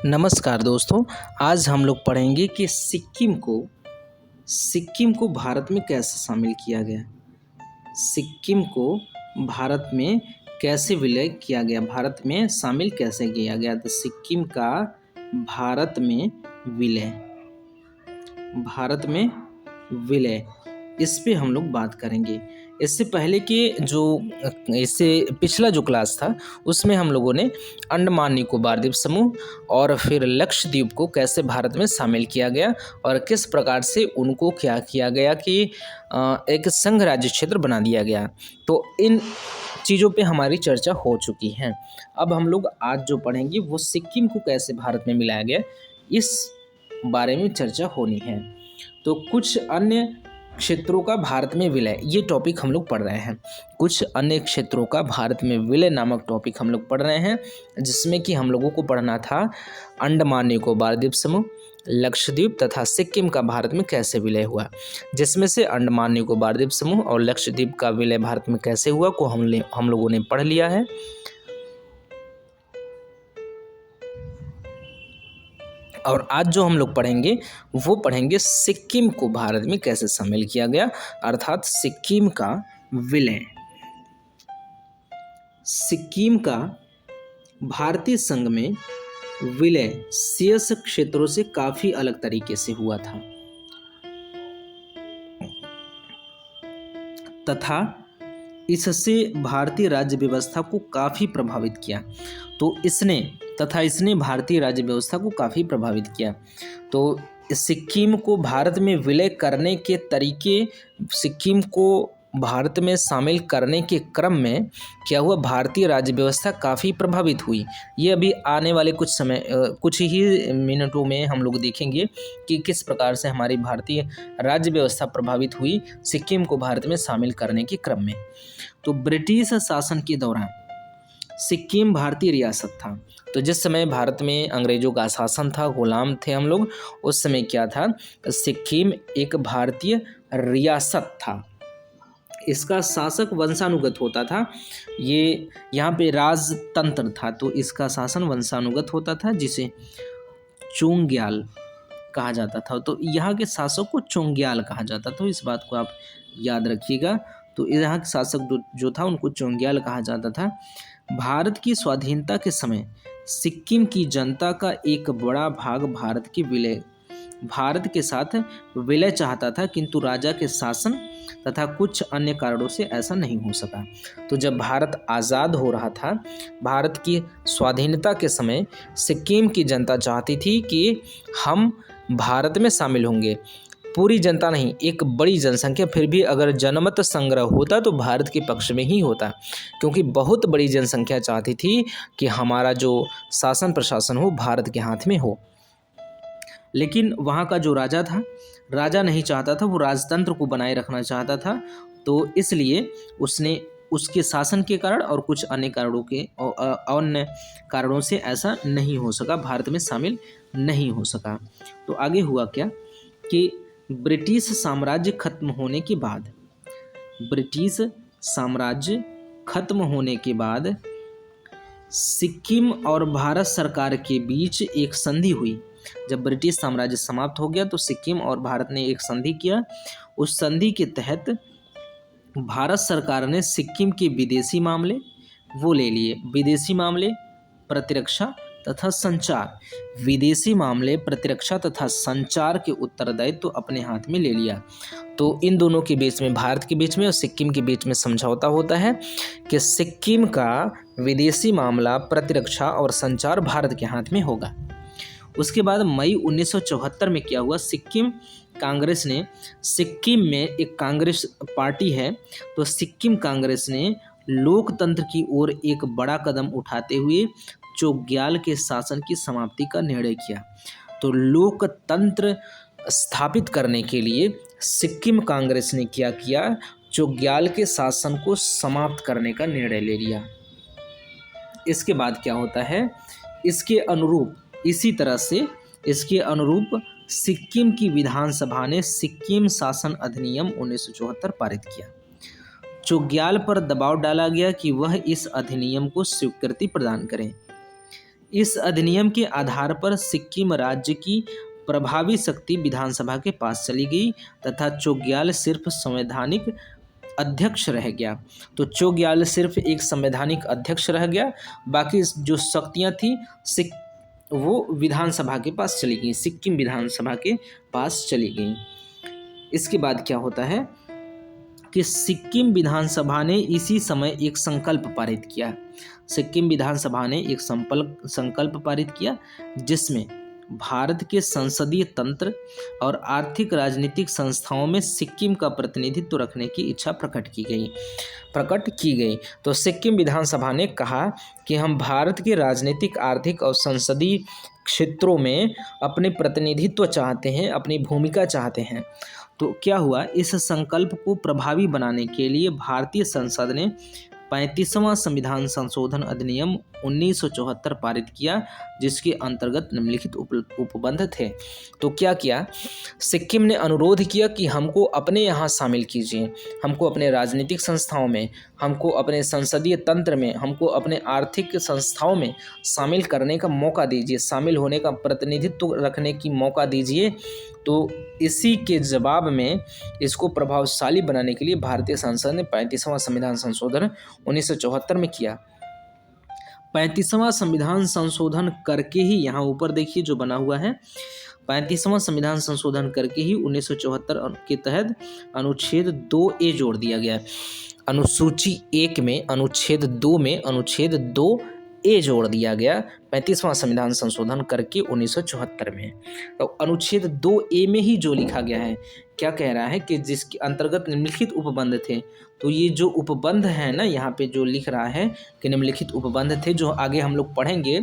नमस्कार दोस्तों। आज हम लोग पढ़ेंगे कि सिक्किम को भारत में कैसे शामिल किया गया। सिक्किम को भारत में कैसे विलय किया गया, भारत में शामिल कैसे किया गया। तो सिक्किम का भारत में विलय इस पे हम लोग बात करेंगे। इससे पहले के इससे पिछला जो क्लास था उसमें हम लोगों ने अंडमान निकोबार द्वीप समूह और फिर लक्षद्वीप को कैसे भारत में शामिल किया गया और किस प्रकार से उनको क्या किया गया कि एक संघ राज्य क्षेत्र बना दिया गया। तो इन चीज़ों पे हमारी चर्चा हो चुकी है। अब हम लोग आज जो पढ़ेंगे वो सिक्किम को कैसे भारत में मिलाया गया, इस बारे में चर्चा होनी है। तो कुछ अन्य क्षेत्रों का भारत में विलय, ये टॉपिक हम लोग पढ़ रहे हैं। कुछ अन्य क्षेत्रों का भारत में विलय नामक टॉपिक हम लोग पढ़ रहे हैं, जिसमें कि हम लोगों को पढ़ना था अंडमान निकोबार द्वीप समूह, लक्षद्वीप तथा सिक्किम का भारत में कैसे विलय हुआ। जिसमें से अंडमान निकोबार द्वीप समूह और लक्षद्वीप का विलय भारत में कैसे हुआ को हम लोगों ने पढ़ लिया है। और आज जो हम लोग पढ़ेंगे वो पढ़ेंगे सिक्किम को भारत में कैसे शामिल किया गया, अर्थात सिक्किम का विलय। सिक्किम का भारतीय संघ में विलय शेष क्षेत्रों से काफी अलग तरीके से हुआ था तथा इससे भारतीय राज्य व्यवस्था को काफी प्रभावित किया। इसने भारतीय राज्य व्यवस्था को काफ़ी प्रभावित किया। तो सिक्किम को भारत में विलय करने के तरीके, सिक्किम को भारत में शामिल करने के क्रम में क्या हुआ, भारतीय राज्य व्यवस्था काफ़ी प्रभावित हुई। ये अभी आने वाले कुछ ही मिनटों में हम लोग देखेंगे कि किस प्रकार से हमारी भारतीय राज्य व्यवस्था प्रभावित हुई सिक्किम को भारत में शामिल करने के क्रम में। तो ब्रिटिश शासन के दौरान सिक्किम भारतीय रियासत था। तो जिस समय भारत में अंग्रेजों का शासन था, गुलाम थे हम लोग, उस समय क्या था, सिक्किम एक भारतीय रियासत था। इसका शासक वंशानुगत होता था। ये यहाँ पे राजतंत्र था, तो इसका शासन वंशानुगत होता था, जिसे चोंग्याल कहा जाता था। तो यहाँ के शासक को चोंग्याल कहा जाता था, तो इस बात को आप याद रखिएगा। तो यहाँ के शासक जो था उनको चोंग्याल कहा जाता था। भारत की स्वाधीनता के समय सिक्किम की जनता का एक बड़ा भाग भारत के साथ विलय चाहता था, किंतु राजा के शासन तथा कुछ अन्य कारणों से ऐसा नहीं हो सका। तो जब भारत आज़ाद हो रहा था, भारत की स्वाधीनता के समय सिक्किम की जनता चाहती थी कि हम भारत में शामिल होंगे। पूरी जनता नहीं, एक बड़ी जनसंख्या, फिर भी अगर जनमत संग्रह होता तो भारत के पक्ष में ही होता, क्योंकि बहुत बड़ी जनसंख्या चाहती थी कि हमारा जो शासन प्रशासन हो भारत के हाथ में हो। लेकिन वहाँ का जो राजा था, राजा नहीं चाहता था, वो राजतंत्र को बनाए रखना चाहता था। तो इसलिए उसने उसके शासन के कारण और कुछ अन्य कारणों से ऐसा नहीं हो सका, भारत में शामिल नहीं हो सका। तो आगे हुआ क्या कि ब्रिटिश साम्राज्य खत्म होने के बाद सिक्किम और भारत सरकार के बीच एक संधि हुई। जब ब्रिटिश साम्राज्य समाप्त हो गया तो सिक्किम और भारत ने एक संधि किया। उस संधि के तहत भारत सरकार ने सिक्किम के विदेशी मामले वो ले लिए, विदेशी मामले, प्रतिरक्षा तथा संचार, विदेशी मामले, प्रतिरक्षा तथा संचार के उत्तरदायित्व तो अपने हाथ में ले लिया। तो इन दोनों के बीच में, भारत के बीच में और सिक्किम के बीच में समझौता होता है कि सिक्किम का विदेशी मामला, प्रतिरक्षा और संचार भारत के हाथ में होगा। उसके बाद मई 1974 में क्या हुआ, सिक्किम में एक कांग्रेस पार्टी है, तो सिक्किम कांग्रेस ने लोकतंत्र की ओर एक बड़ा कदम उठाते हुए चोग्याल के शासन की समाप्ति का निर्णय किया। तो लोकतंत्र स्थापित करने के लिए सिक्किम कांग्रेस ने क्या किया, चोग्याल के शासन को समाप्त करने का निर्णय ले लिया। इसके बाद क्या होता है, इसके अनुरूप सिक्किम की विधानसभा ने सिक्किम शासन अधिनियम 1974 पारित किया। चोग्याल पर दबाव डाला गया कि वह इस अधिनियम को स्वीकृति प्रदान करें। इस अधिनियम के आधार पर सिक्किम राज्य की प्रभावी शक्ति विधानसभा के पास चली गई तथा चोग्याल सिर्फ संवैधानिक अध्यक्ष रह गया। तो चोग्याल सिर्फ एक संवैधानिक अध्यक्ष रह गया, बाकी जो शक्तियां थी वो विधानसभा के पास चली गई, सिक्किम विधानसभा के पास चली गई। इसके बाद क्या होता है कि सिक्किम विधानसभा ने इसी समय एक संकल्प पारित किया। सिक्किम विधानसभा ने एक संकल्प पारित किया जिसमें भारत के संसदीय तंत्र और आर्थिक राजनीतिक संस्थाओं में सिक्किम का प्रतिनिधित्व रखने की इच्छा प्रकट की गई। तो सिक्किम विधानसभा ने कहा कि हम भारत के राजनीतिक, आर्थिक और संसदीय क्षेत्रों में अपने प्रतिनिधित्व चाहते हैं, अपनी भूमिका चाहते हैं। तो क्या हुआ, इस संकल्प को प्रभावी बनाने के लिए भारतीय संसद ने 35वां संविधान संशोधन अधिनियम 1974 पारित किया, जिसके अंतर्गत निम्नलिखित उपबंध थे। तो क्या किया, सिक्किम ने अनुरोध किया कि हमको अपने यहाँ शामिल कीजिए, हमको अपने राजनीतिक संस्थाओं में, हमको अपने संसदीय तंत्र में, हमको अपने आर्थिक संस्थाओं में शामिल करने का मौका दीजिए, शामिल होने का, प्रतिनिधित्व रखने की मौका दीजिए। तो इसी के जवाब में इसको प्रभावशाली बनाने के लिए भारतीय संसद ने 35वां संविधान संशोधन 1974 में किया। 35वां संविधान संशोधन करके ही, यहाँ ऊपर देखिए जो बना हुआ है, 35वां संविधान संशोधन करके ही 1974 के तहत अनुच्छेद 2A जोड़ दिया गया। अनुसूची 1 में अनुच्छेद 2 में अनुच्छेद 2A जोड़ दिया गया 35वां संविधान संशोधन करके 1974 में। तो अनुच्छेद 2A में ही जो लिखा गया है, क्या कह रहा है कि जिसके अंतर्गत निम्नलिखित उपबंध थे। तो ये जो उपबंध है ना, यहाँ पे जो लिख रहा है कि निम्नलिखित उपबंध थे, जो आगे हम लोग पढ़ेंगे,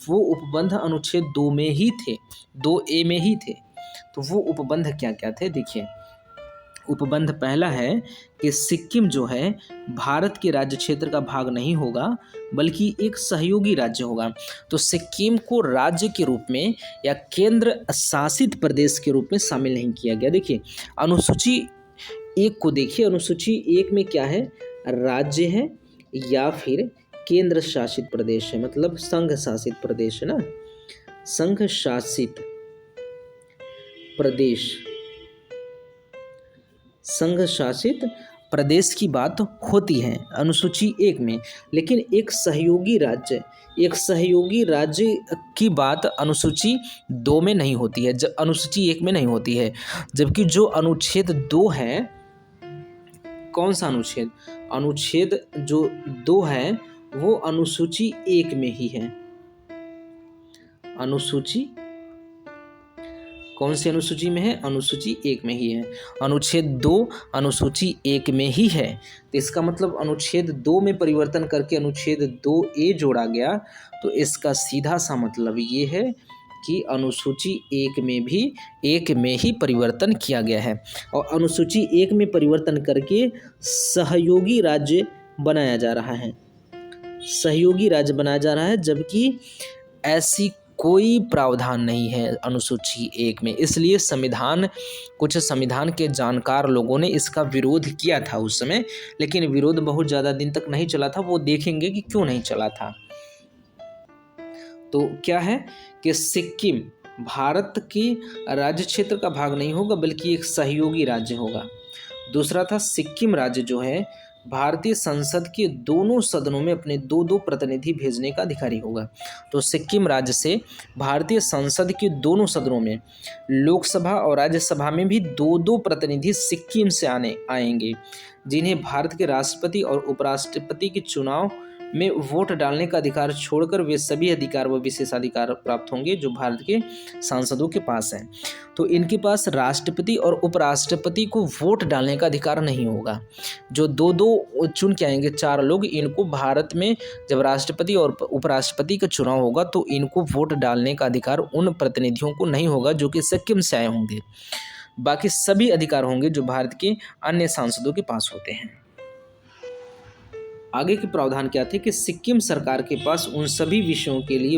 वो उपबंध अनुच्छेद 2 में ही थे, 2A में ही थे। तो वो उपबंध क्या क्या थे, देखिए। उपबंध पहला है कि सिक्किम जो है भारत के राज्य क्षेत्र का भाग नहीं होगा, बल्कि एक सहयोगी राज्य होगा। तो सिक्किम को राज्य के रूप में या केंद्र शासित प्रदेश के रूप में शामिल नहीं किया गया। देखिए अनुसूची 1 को देखिए, अनुसूची 1 में क्या है, राज्य है या फिर केंद्र शासित प्रदेश है, मतलब संघ शासित प्रदेश है ना, संघ शासित प्रदेश, संघ शासित प्रदेश की बात होती है अनुसूची 1 में। लेकिन एक सहयोगी राज्य की बात अनुसूची 2 में नहीं होती है, जब अनुसूची 1 में नहीं होती है। जबकि जो अनुच्छेद 2 है, कौन सा अनुच्छेद, अनुच्छेद जो 2 है वो अनुसूची 1 में ही है। अनुसूची कौन सी अनुसूची में है, अनुसूची 1 में ही है। अनुच्छेद 2 अनुसूची 1 में ही है। तो इसका मतलब अनुच्छेद 2 में परिवर्तन करके अनुच्छेद 2A जोड़ा गया। तो इसका सीधा सा मतलब ये है कि अनुसूची 1 में ही परिवर्तन किया गया है। और अनुसूची 1 में परिवर्तन करके सहयोगी राज्य बनाया जा रहा है, सहयोगी राज्य बनाया जा रहा है, जबकि ऐसी कोई प्रावधान नहीं है अनुसूची 1 में। इसलिए कुछ संविधान के जानकार लोगों ने इसका विरोध किया था उस समय, लेकिन विरोध बहुत ज़्यादा दिन तक नहीं चला था। वो देखेंगे कि क्यों नहीं चला था। तो क्या है कि सिक्किम भारत के राज्य क्षेत्र का भाग नहीं होगा, बल्कि एक सहयोगी राज्य होगा। दूसरा था, सिक्किम राज्य जो है भारतीय संसद के दोनों सदनों में अपने 2-2 प्रतिनिधि भेजने का अधिकारी होगा। तो सिक्किम राज्य से भारतीय संसद के दोनों सदनों में, लोकसभा और राज्यसभा में भी 2-2 प्रतिनिधि सिक्किम से आएंगे, जिन्हें भारत के राष्ट्रपति और उपराष्ट्रपति के चुनाव में वोट डालने का अधिकार छोड़कर वे सभी अधिकार व विशेषाधिकार प्राप्त होंगे जो भारत के सांसदों के पास हैं। तो इनके पास राष्ट्रपति और उपराष्ट्रपति को वोट डालने का अधिकार नहीं होगा। जो 2-2 चुन के आएंगे 4 लोग, इनको भारत में जब राष्ट्रपति और उपराष्ट्रपति का चुनाव होगा तो इनको वोट डालने का अधिकार उन प्रतिनिधियों को नहीं होगा जो कि सिक्किम से आए होंगे। बाकी सभी अधिकार होंगे जो भारत के अन्य सांसदों के पास होते हैं। आगे के प्रावधान क्या थे कि सिक्किम सरकार के पास उन सभी विषयों के लिए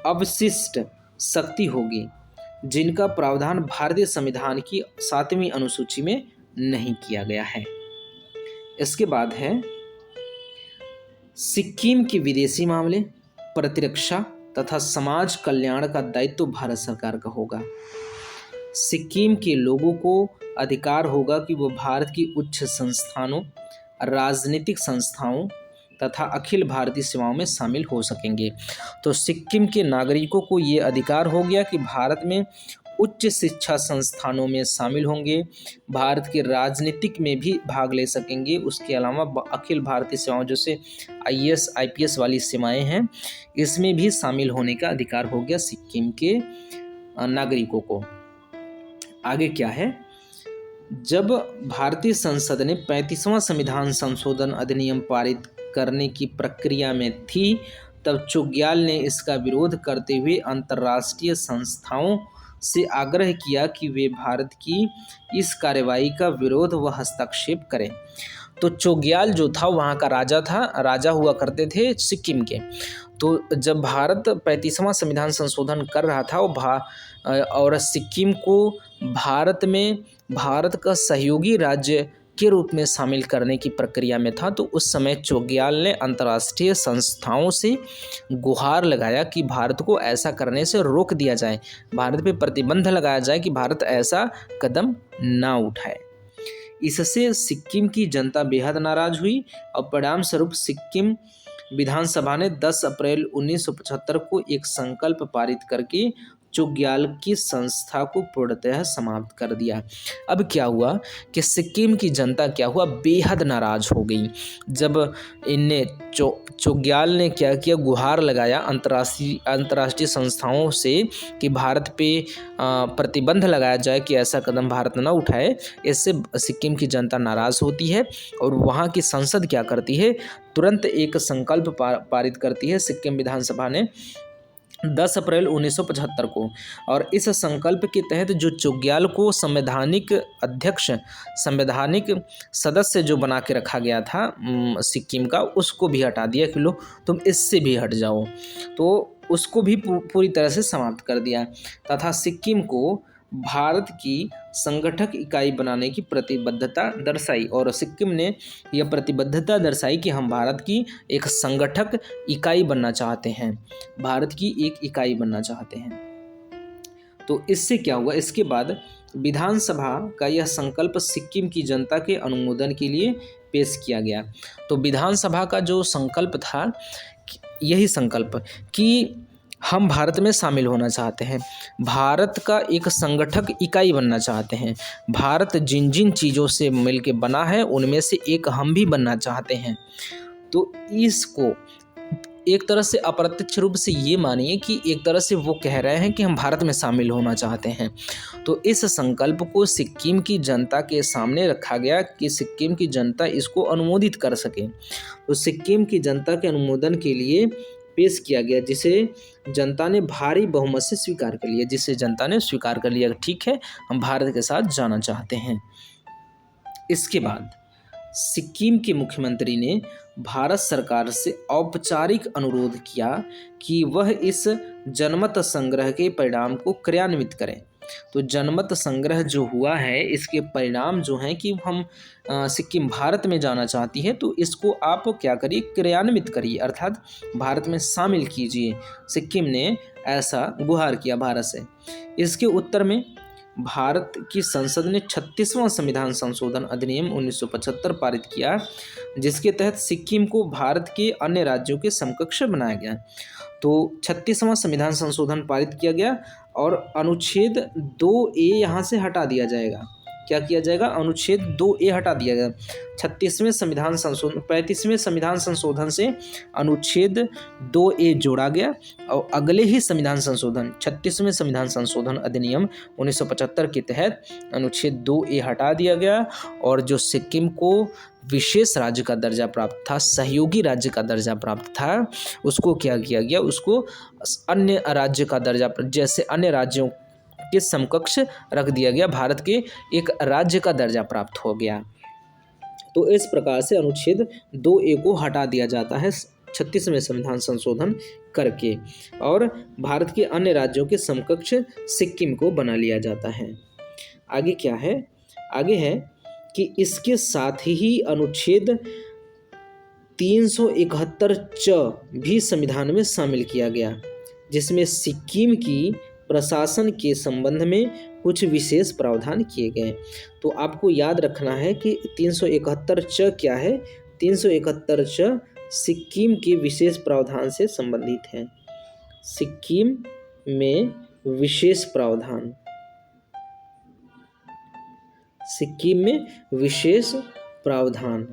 अवशिष्ट शक्ति होगी जिनका प्रावधान भारतीय संविधान की 7वीं अनुसूची में नहीं किया गया है। इसके बाद है सिक्किम के विदेशी मामले, प्रतिरक्षा तथा समाज कल्याण का दायित्व भारत सरकार का होगा। सिक्किम के लोगों को अधिकार होगा कि वो भारत की उच्च संस्थानों, राजनीतिक संस्थाओं तथा अखिल भारतीय सेवाओं में शामिल हो सकेंगे। तो सिक्किम के नागरिकों को ये अधिकार हो गया कि भारत में उच्च शिक्षा संस्थानों में शामिल होंगे, भारत के राजनीतिक में भी भाग ले सकेंगे। उसके अलावा अखिल भारतीय सेवाओं जैसे आईएएस आईपीएस वाली सेवाएं हैं, इसमें भी शामिल होने का अधिकार हो गया सिक्किम के नागरिकों को। आगे क्या है, जब भारतीय संसद ने 35वां संविधान संशोधन अधिनियम पारित करने की प्रक्रिया में थी, तब चोग्याल ने इसका विरोध करते हुए अंतर्राष्ट्रीय संस्थाओं से आग्रह किया कि वे भारत की इस कार्यवाही का विरोध व हस्तक्षेप करें। तो चोग्याल जो था वहाँ का राजा था, राजा हुआ करते थे सिक्किम के। तो जब भारत 35वां संविधान संशोधन कर रहा था और सिक्किम को भारत में भारत का सहयोगी राज्य के रूप में शामिल करने की प्रक्रिया में था, तो उस समय चोग्याल ने अंतर्राष्ट्रीय संस्थाओं से गुहार लगाया कि भारत को ऐसा करने से रोक दिया जाए, भारत पे प्रतिबंध लगाया जाए कि भारत ऐसा कदम ना उठाए। इससे सिक्किम की जनता बेहद नाराज हुई और परिणाम स्वरूप सिक्किम विधानसभा ने 10 अप्रैल 1975 को एक संकल्प पारित करके चोग्याल की संस्था को पूर्णतः समाप्त कर दिया। अब क्या हुआ कि सिक्किम की जनता क्या हुआ, बेहद नाराज हो गई। जब इनने चोग्याल ने क्या किया, गुहार लगाया अंतर्राष्ट्रीय संस्थाओं से कि भारत पे प्रतिबंध लगाया जाए कि ऐसा कदम भारत न उठाए। इससे सिक्किम की जनता नाराज होती है और वहाँ की संसद क्या करती है, तुरंत एक संकल्प पारित करती है सिक्किम विधानसभा ने 10 अप्रैल 1975 को। और इस संकल्प के तहत जो चोग्याल को संवैधानिक अध्यक्ष, संवैधानिक सदस्य जो बना के रखा गया था सिक्किम का, उसको भी हटा दिया कि लो तुम इससे भी हट जाओ। तो उसको भी पूरी तरह से समाप्त कर दिया तथा सिक्किम को भारत की संगठक इकाई बनाने की प्रतिबद्धता दर्शाई। और सिक्किम ने यह प्रतिबद्धता दर्शाई कि हम भारत की एक संगठक इकाई बनना चाहते हैं, भारत की एक इकाई बनना चाहते हैं। तो इससे क्या हुआ, इसके बाद विधानसभा का यह संकल्प सिक्किम की जनता के अनुमोदन के लिए पेश किया गया। तो विधानसभा का जो संकल्प था, यही संकल्प कि हम भारत में शामिल होना चाहते हैं, भारत का एक संगठक इकाई बनना चाहते हैं, भारत जिन जिन चीज़ों से मिलके बना है उनमें से एक हम भी बनना चाहते हैं। तो इसको एक तरह से अप्रत्यक्ष रूप से ये मानिए कि एक तरह से वो कह रहे हैं कि हम भारत में शामिल होना चाहते हैं। तो इस संकल्प को सिक्किम की जनता के सामने रखा गया कि सिक्किम की जनता इसको अनुमोदित कर सके। तो सिक्किम की जनता के अनुमोदन के लिए पेश किया गया, जिसे जनता ने भारी बहुमत से स्वीकार कर लिया, जिसे जनता ने स्वीकार कर लिया, ठीक है हम भारत के साथ जाना चाहते हैं। इसके बाद सिक्किम के मुख्यमंत्री ने भारत सरकार से औपचारिक अनुरोध किया कि वह इस जनमत संग्रह के परिणाम को क्रियान्वित करें। तो जनमत संग्रह जो हुआ है, इसके परिणाम जो हैं कि हम सिक्किम भारत में जाना चाहती है, तो इसको आप क्या करिए, क्रियान्वित करिए, अर्थात भारत में शामिल कीजिए। सिक्किम ने ऐसा गुहार किया भारत से। इसके उत्तर में भारत की संसद ने 36वां संविधान संशोधन अधिनियम 1975 पारित किया, जिसके तहत सिक्किम को भारत के अन्य राज्यों के समकक्ष बनाया गया। तो 36वां संविधान संशोधन पारित किया गया और अनुच्छेद 2A यहाँ से हटा दिया जाएगा। क्या किया जाएगा, अनुच्छेद 2A हटा दिया गया। 35वें संविधान संशोधन से अनुच्छेद 2A जोड़ा गया और अगले ही संविधान संशोधन 36वें संविधान संशोधन अधिनियम 1975 के तहत अनुच्छेद 2A हटा दिया गया और जो सिक्किम को विशेष राज्य का दर्जा प्राप्त था, सहयोगी राज्य का दर्जा प्राप्त था, उसको क्या किया गया, उसको अन्य राज्य का दर्जा, जैसे अन्य राज्यों के समकक्ष रख दिया गया, भारत के एक राज्य का दर्जा प्राप्त हो गया। तो इस प्रकार से अनुच्छेद 2A को हटा दिया जाता है 36वें संविधान संशोधन करके और भारत के अन्य राज्यों के समकक्ष सिक्किम को बना लिया जाता है। आगे क्या है, आगे है कि इसके साथ ही अनुच्छेद 371 च भी संविधान में शामिल किया गया, जिसमें सिक्किम की प्रशासन के संबंध में कुछ विशेष प्रावधान किए गए। तो आपको याद रखना है कि 371 च क्या है। 371 च सिक्किम के विशेष प्रावधान से संबंधित है। सिक्किम में विशेष प्रावधान, सिक्किम में विशेष प्रावधान,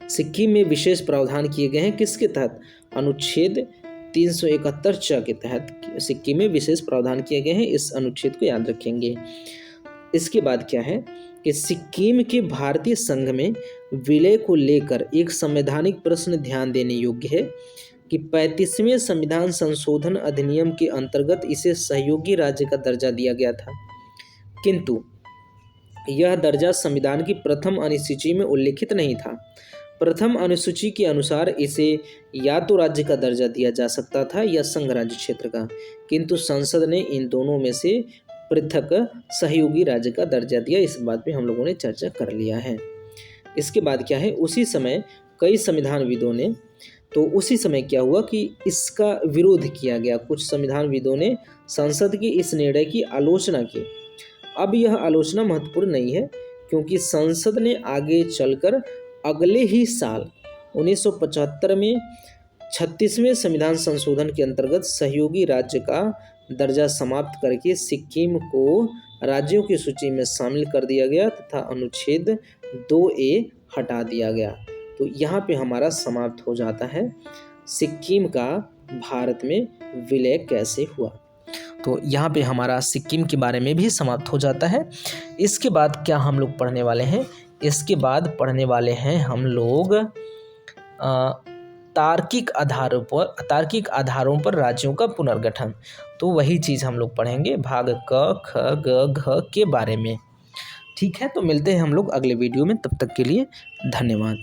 सिक्किम में विशेष प्रावधान किए गए हैं किसके तहत? अनुच्छेद 371 च के तहत सिक्किम में विशेष प्रावधान किए गए हैं। इस अनुच्छेद को याद रखेंगे। इसके बाद क्या है कि सिक्किम के भारतीय संघ में विलय को लेकर एक संवैधानिक प्रश्न ध्यान देने योग्य है कि 35वें संविधान संशोधन अधिनियम के अंतर्गत इसे सहयोगी राज्य का दर्जा दिया गया था, किंतु यह दर्जा संविधान की प्रथम अनुसूची में उल्लिखित नहीं था। प्रथम अनुसूची के अनुसार इसे या तो राज्य का दर्जा दिया जा सकता था या संघ राज्य क्षेत्र का, किंतु संसद ने इन दोनों में से पृथक सहयोगी राज्य का दर्जा दिया। इस बात पे हम लोगों ने चर्चा कर लिया है। इसके बाद क्या है, उसी समय कई संविधानविदों ने, तो उसी समय क्या हुआ कि इसका विरोध किया गया। कुछ संविधानविदों ने संसद के इस निर्णय की आलोचना की। अब यह आलोचना महत्वपूर्ण नहीं है, क्योंकि संसद ने आगे चलकर अगले ही साल 1975 में 36वें संविधान संशोधन के अंतर्गत सहयोगी राज्य का दर्जा समाप्त करके सिक्किम को राज्यों की सूची में शामिल कर दिया गया तथा अनुच्छेद 2A हटा दिया गया। तो यहाँ पे हमारा समाप्त हो जाता है सिक्किम का भारत में विलय कैसे हुआ। तो यहाँ पे हमारा सिक्किम के बारे में भी समाप्त हो जाता है। इसके बाद क्या हम लोग पढ़ने वाले हैं? इसके बाद पढ़ने वाले हैं हम लोग तार्किक आधारों पर राज्यों का पुनर्गठन। तो वही चीज़ हम लोग पढ़ेंगे भाग क, ख, ग, घ के बारे में। ठीक है, तो मिलते हैं हम लोग अगले वीडियो में। तब तक के लिए धन्यवाद।